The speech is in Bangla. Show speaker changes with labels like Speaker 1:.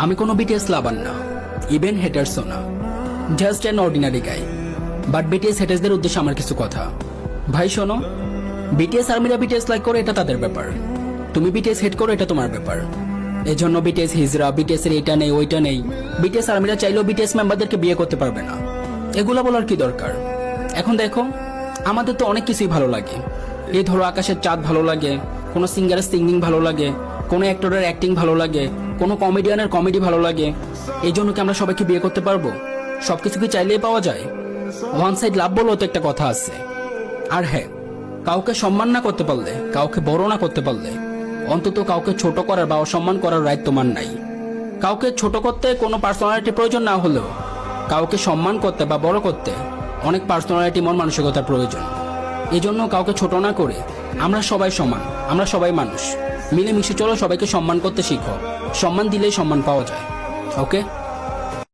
Speaker 1: আমি কোনো বিটিএস লাভার না, ইভেন হেটার্সও না, just an ordinary guy. But BTS হেটার্সদের উদ্দেশ্যে আমার কিছু কথা। ভাই শোনো, বিটিএস আর্মিরা বিটিএস লাইক করে এটা তাদের ব্যাপার, তুমি বিটিএস হেড করো এটা তোমার ব্যাপার। এই জন্য বিটিএস হিজরা, বিটিএস এর এটা নেই ওইটা নেই, বিটিএস আর্মিরা চাইলেও বিটিএস মেম্বারদেরকে বিয়ে করতে পারবে না, এগুলা বলার কি দরকার? এখন দেখো, আমাদের তো অনেক কিছুই ভালো লাগে। এই ধরো আকাশের চাঁদ ভালো লাগে, কোনো সিঙ্গারের সিঙ্গিং ভালো লাগে, কোনো অ্যাক্টরের অ্যাক্টিং ভালো লাগে, কোনো কমেডিয়ানের কমেডি ভালো লাগে। এই জন্য কি আমরা সবাইকে বিয়ে করতে পারবো? সবকিছু কি চাইলেই পাওয়া যায়? ওয়ান সাইড লাভ বলেও তো একটা কথা আছে। আর হ্যাঁ, কাউকে সম্মান না করতে পারলে, কাউকে বড় না করতে পারলে, অন্তত কাউকে ছোট করার বা অসম্মান করার রাইট তোমার নাই। কাউকে ছোট করতে কোনো পার্সোনালিটি প্রয়োজন না হলেও কাউকে সম্মান করতে বা বড় করতে অনেক পার্সোনালিটি, মন মানসিকতার প্রয়োজন। এই জন্য কাউকে ছোট না করে আমরা সবাই সমান, আমরা সবাই মানুষ, মিলেমিশে চলো, সবাইকে সম্মান করতে শিখো। সম্মান দিলেই সম্মান পাওয়া যায়। ওকে।